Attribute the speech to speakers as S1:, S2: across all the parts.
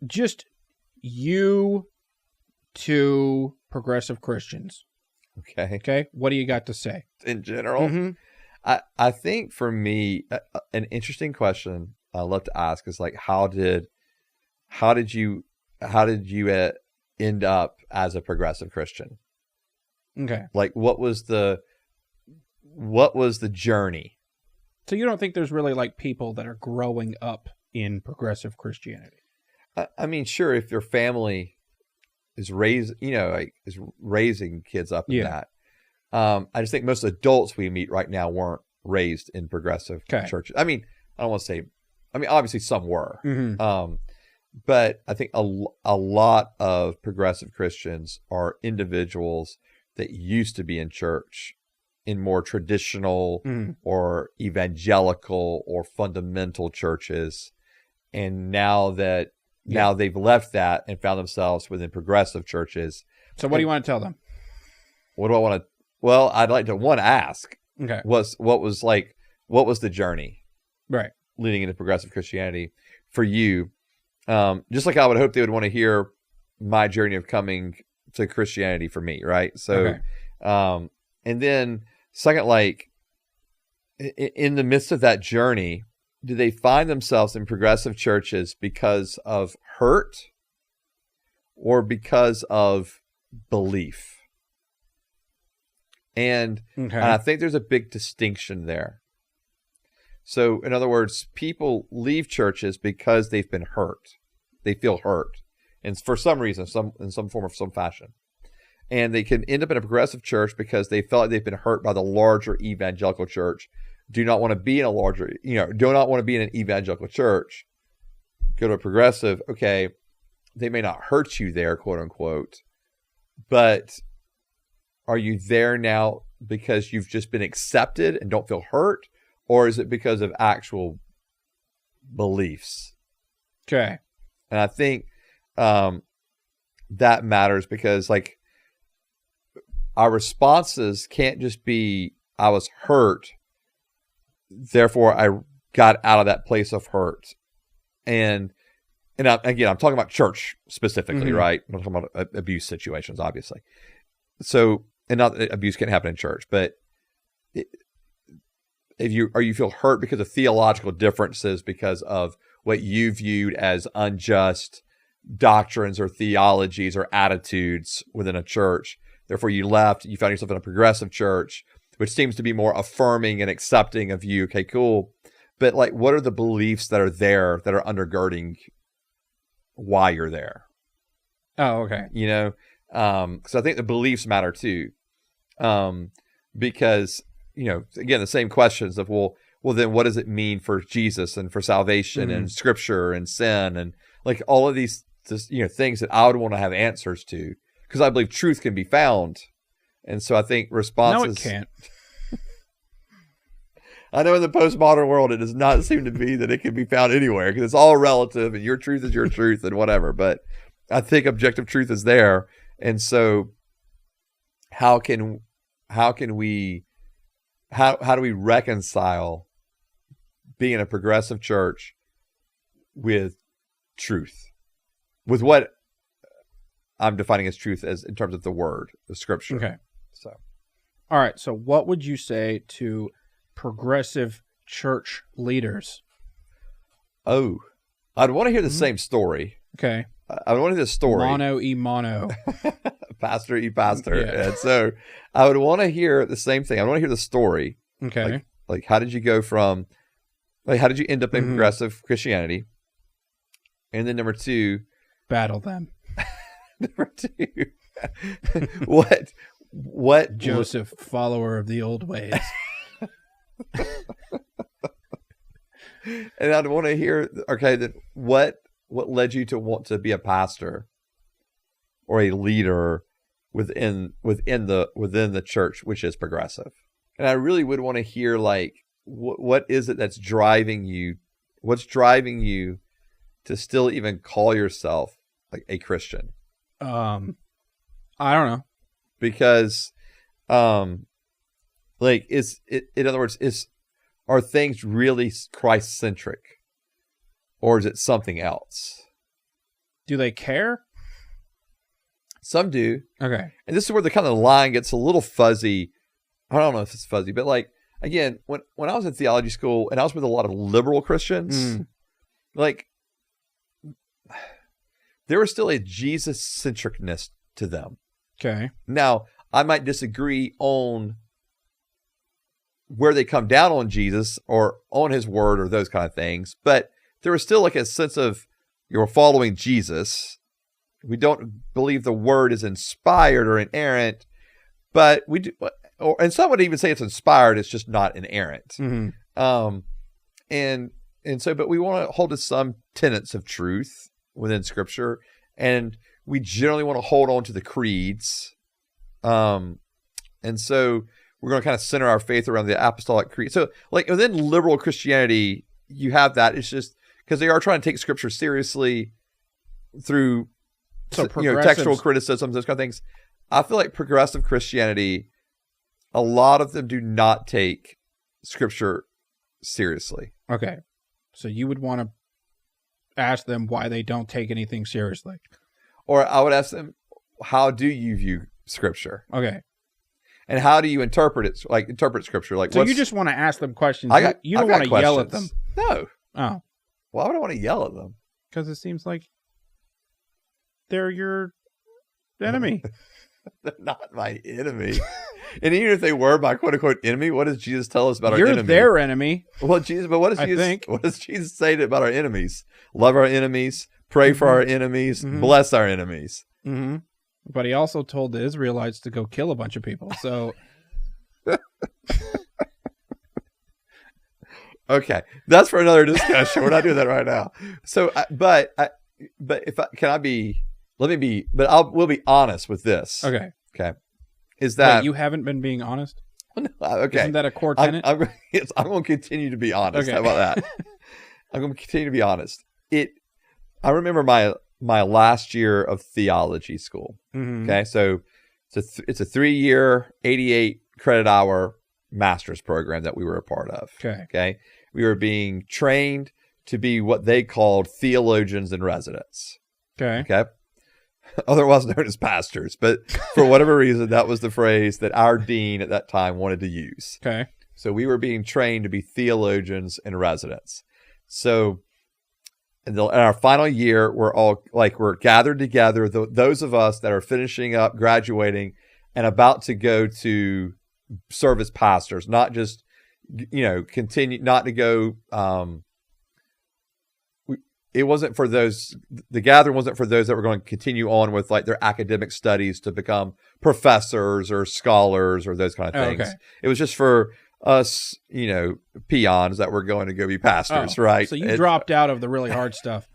S1: just you to progressive Christians.
S2: Okay.
S1: Okay. What do you got to say?
S2: In general, I think for me, an interesting question I love to ask is like, how did you end up as a progressive Christian?
S1: Okay.
S2: Like, what was the journey?
S1: So you don't think there's really like people that are growing up in progressive Christianity?
S2: I mean, sure, if your family is raising kids up in that. I just think most adults we meet right now weren't raised in progressive churches. I mean, I don't want to say, obviously some were, but I think a lot of progressive Christians are individuals that used to be in church in more traditional or evangelical or fundamental churches. And now they've left that and found themselves within progressive churches.
S1: So what do you want to tell them?
S2: What do I want to? Well, I'd like to ask.
S1: Okay.
S2: What was the journey?
S1: Right.
S2: Leading into progressive Christianity for you? Just like I would hope they would want to hear my journey of coming to Christianity for me, right? So, and then second, like in the midst of that journey, do they find themselves in progressive churches because of hurt or because of belief? And I think there's a big distinction there. So, in other words, people leave churches because they've been hurt. They feel hurt, and for some reason, in some form or some fashion. And they can end up in a progressive church because they felt like they've been hurt by the larger evangelical church. Do not want to be in an evangelical church. Go to a progressive. Okay, they may not hurt you there, quote unquote, but are you there now because you've just been accepted and don't feel hurt? Or is it because of actual beliefs?
S1: Okay.
S2: And I think that matters because, like, our responses can't just be, I was hurt, therefore I got out of that place of hurt. And I'm talking about church specifically, right? I'm not talking about abuse situations, obviously. So, and not that abuse can happen in church, but you feel hurt because of theological differences, because of what you viewed as unjust doctrines or theologies or attitudes within a church. Therefore, you left. You found yourself in a progressive church, which seems to be more affirming and accepting of you. Okay, cool. But like, what are the beliefs that are there that are undergirding why you're there?
S1: Oh, okay.
S2: Because I think the beliefs matter too. Because, again, the same questions of, well, then what does it mean for Jesus and for salvation and scripture and sin and like all of these, things that I would want to have answers to, because I believe truth can be found. And so I think responses.
S1: No, it can't.
S2: I know in the postmodern world, it does not seem to be that it can be found anywhere because it's all relative and your truth is your truth and whatever. But I think objective truth is there. And so how do we reconcile being in a progressive church with truth, with what I'm defining as truth as in terms of the word, the scripture.
S1: Okay.
S2: So,
S1: all right. So what would you say to progressive church leaders?
S2: Oh, I'd want to hear the same story.
S1: Okay.
S2: I would want to hear the story.
S1: Mono.
S2: Pastor pastor.
S1: Yeah.
S2: And so I would want to hear the same thing. I want to hear the story.
S1: Okay.
S2: Like how did you go from, like, how did you end up in progressive Christianity? And then number two,
S1: battle them.
S2: Number two, what
S1: Joseph, follower of the old ways.
S2: And I'd want to hear, okay, then what led you to want to be a pastor or a leader within the church, which is progressive? And I really would want to hear, like, what is it that's driving you? What's driving you to still even call yourself like a Christian?
S1: I don't know.
S2: Because, like, in other words, are things really Christ-centric, or is it something else?
S1: Do they care?
S2: Some do.
S1: Okay.
S2: And this is where the kind of line gets a little fuzzy. I don't know if it's fuzzy, but like, again, when I was in theology school and I was with a lot of liberal Christians, like, there was still a Jesus-centricness to them.
S1: Okay.
S2: Now, I might disagree on where they come down on Jesus or on his word or those kind of things, but there was still like a sense of you're following Jesus. We don't believe the word is inspired or inerrant, but we do, and some would even say it's inspired, it's just not inerrant. Mm-hmm. And so, but we want to hold to some tenets of truth within Scripture, and we generally want to hold on to the creeds. And so we're going to kind of center our faith around the apostolic creed. So like within liberal Christianity, you have that. It's just because they are trying to take Scripture seriously through textual criticism, those kind of things. I feel like progressive Christianity, a lot of them do not take Scripture seriously.
S1: Okay. So you would want to ask them why they don't take anything seriously.
S2: Or I would ask them, how do you view Scripture?
S1: Okay.
S2: And how do you interpret it? Like interpret Scripture? Like,
S1: so you just want to ask them questions. You don't
S2: want
S1: to yell at them.
S2: No.
S1: Oh.
S2: Why would I want to yell at them?
S1: Because it seems like they're your enemy.
S2: They're not my enemy. And even if they were my quote unquote enemy, what does Jesus tell us about our enemy?
S1: You're their enemy.
S2: Well, Jesus, but what does Jesus say about our enemies? Love our enemies, pray for our enemies, bless our enemies.
S1: Mm-hmm. But he also told the Israelites to go kill a bunch of people. So,
S2: okay, that's for another discussion. We're not doing that right now. So, but we'll be honest with this.
S1: Okay.
S2: Is that
S1: you haven't been being honest?
S2: No, okay.
S1: Isn't that a core tenet?
S2: I'm going to continue to be honest. Okay. How about that? I'm going to continue to be honest. I remember my last year of theology school. Mm-hmm. Okay, so it's a 3-year, 88 credit hour master's program that we were a part of. Okay, we were being trained to be what they called theologians in residence. Okay. Otherwise known as pastors, but for whatever reason, that was the phrase that our dean at that time wanted to use.
S1: Okay.
S2: So we were being trained to be theologians in residence. So in our final year, we're gathered together, those of us that are finishing up, graduating, and about to go to serve as pastors, not just, continue, not to go, it wasn't for those, the gathering wasn't for those that were going to continue on with like their academic studies to become professors or scholars or those kind of things. Okay. It was just for us, peons that were going to go be pastors, right?
S1: So you dropped out of the really hard stuff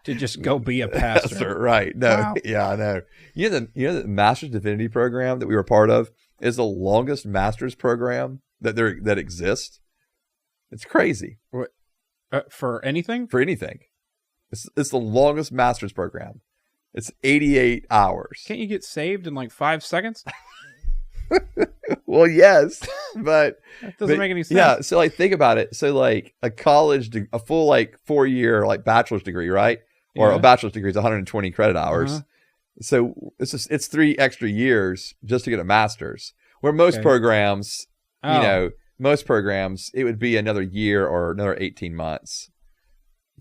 S1: to just go be a pastor.
S2: Pastor, right. No, wow. Yeah, I know. The Master's Divinity program that we were part of is the longest master's program that exists. It's crazy.
S1: What? For anything?
S2: For anything. It's the longest master's program. It's 88 hours.
S1: Can't you get saved in like 5 seconds?
S2: Well, yes, but
S1: that doesn't make any sense.
S2: Yeah, so like think about it. So like a full like 4-year like bachelor's degree, right? Or a bachelor's degree is 120 credit hours. Uh-huh. So it's 3 extra years just to get a master's. Where most programs, most programs, it would be another year or another 18 months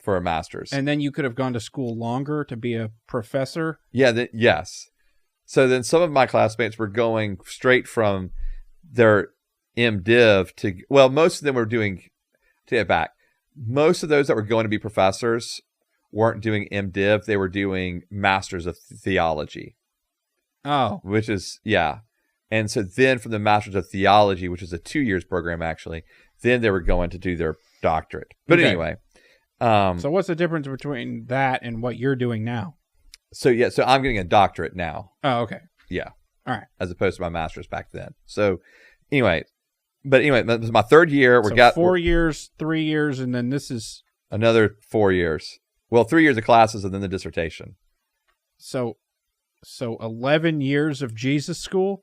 S2: for a master's.
S1: And then you could have gone to school longer to be a professor?
S2: Yeah, yes. So then some of my classmates were going straight from their MDiv to, well, most of them were doing, to get back, most of those that were going to be professors weren't doing MDiv. They were doing Masters of Theology.
S1: Oh.
S2: Which is, yeah. And so then from the Masters of Theology, which is a 2 years program actually, then they were going to do their doctorate. But anyway.
S1: So what's the difference between that and what you're doing now?
S2: So I'm getting a doctorate now.
S1: Oh, okay.
S2: Yeah.
S1: All right.
S2: As opposed to my master's back then. So anyway, this is my 3rd year.
S1: So 4 years, 3 years, and then this is
S2: another 4 years. Well, 3 years of classes and then the dissertation.
S1: So 11 years of Jesus school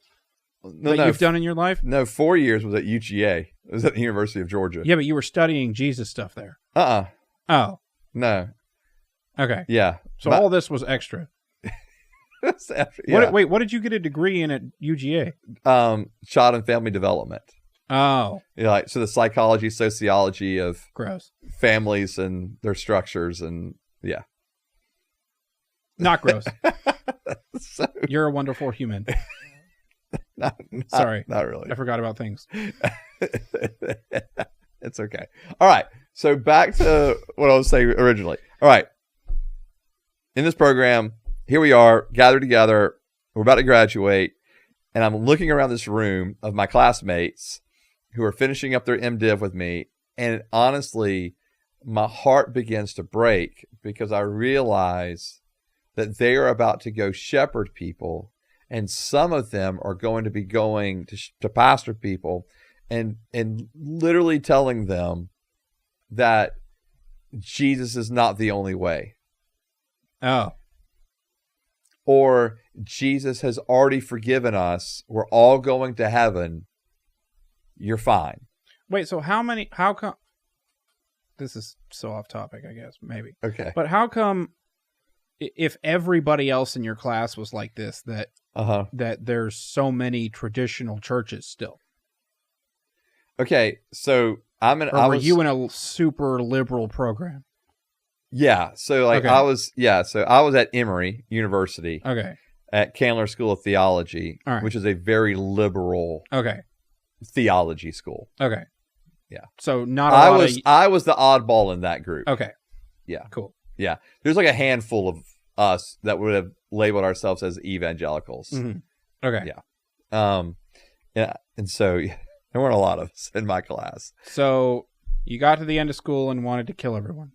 S1: you've done in your life?
S2: No, 4 years was at UGA. It was at the University of Georgia.
S1: Yeah, but you were studying Jesus stuff there.
S2: Oh.
S1: No. Okay.
S2: Yeah.
S1: So all this was extra.
S2: Yeah.
S1: What did you get a degree in at UGA?
S2: Child and family development.
S1: Oh.
S2: Yeah, like, so the psychology, sociology of
S1: Gross.
S2: families and their structures, and yeah.
S1: Not gross.
S2: So,
S1: You're a wonderful human.
S2: Sorry. Not really.
S1: I forgot about things.
S2: It's okay. All right. So back to what I was saying originally. All right. In this program, here we are, gathered together. We're about to graduate. And I'm looking around this room of my classmates who are finishing up their MDiv with me. And honestly, my heart begins to break because I realize that they are about to go shepherd people. And some of them are going to be going to pastor people and literally telling them that Jesus is not the only way.
S1: Oh.
S2: Or Jesus has already forgiven us. We're all going to heaven. You're fine.
S1: Wait, so how come, this is so off topic, I guess, maybe.
S2: Okay.
S1: But how come, if everybody else in your class was like this, that there's so many traditional churches still?
S2: Okay, so
S1: were you in a super liberal program?
S2: Yeah, so like
S1: okay.
S2: I was at Emory University.
S1: Okay.
S2: At Candler School of Theology,
S1: right.
S2: Which is a very liberal theology school.
S1: Okay.
S2: Yeah.
S1: So not
S2: I was the oddball in that group.
S1: Okay.
S2: Yeah.
S1: Cool.
S2: Yeah. There's like a handful of us that would have labeled ourselves as evangelicals.
S1: Mm-hmm. Okay.
S2: Yeah. Yeah. And so there weren't a lot of us in my class.
S1: So you got to the end of school and wanted to kill everyone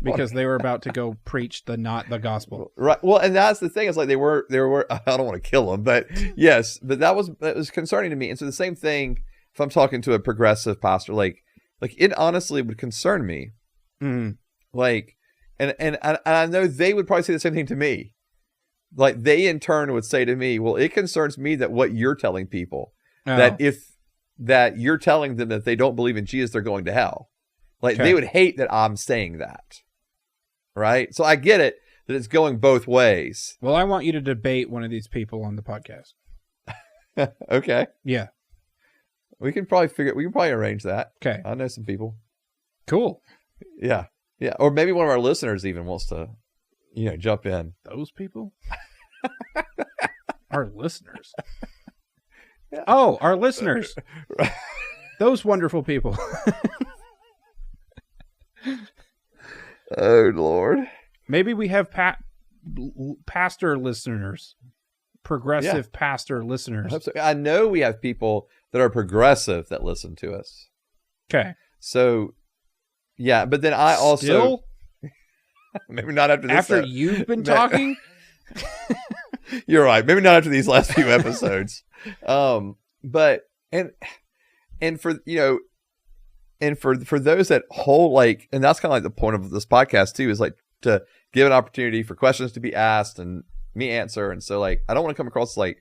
S1: because they were about to go preach not the gospel.
S2: Right. Well, and that's the thing. It's like they were. I don't want to kill them, but yes. But that was concerning to me. And so the same thing. If I'm talking to a progressive pastor, like it honestly would concern me.
S1: Mm-hmm.
S2: Like, and I know they would probably say the same thing to me. Like they in turn would say to me, "Well, it concerns me that what you're telling people that you're telling them that they don't believe in Jesus, they're going to hell." Like they would hate that I'm saying that, right? So I get it that it's going both ways.
S1: Well, I want you to debate one of these people on the podcast.
S2: Okay.
S1: Yeah.
S2: We can probably arrange that.
S1: Okay.
S2: I know some people.
S1: Cool.
S2: Yeah. Yeah. Or maybe one of our listeners even wants to, jump in.
S1: Those people? Our listeners. Yeah. Oh, our listeners. Those wonderful people.
S2: Oh, Lord.
S1: Maybe we have pastor listeners. Progressive pastor listeners.
S2: I hope so. I know we have people that are progressive that listen to us.
S1: Okay.
S2: So, yeah, but then I also...
S1: Still?
S2: Maybe not after this.
S1: After you've been talking?
S2: You're right. Maybe not after these last few episodes. But, and for, and for those that hold, and that's kind of like the point of this podcast too, is like to give an opportunity for questions to be asked and me answer. And so I don't want to come across like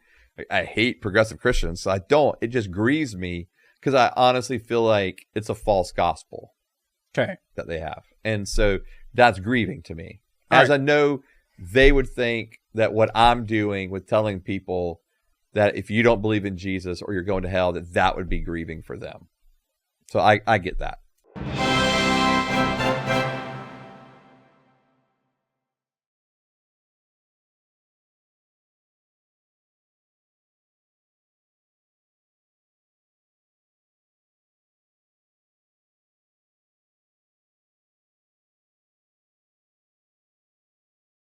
S2: I hate progressive Christians. So I don't. It just grieves me because I honestly feel like it's a false gospel that they have. And so that's grieving to me. As I know they would think that what I'm doing with telling people that if you don't believe in Jesus or you're going to hell, that would be grieving for them. So I get that.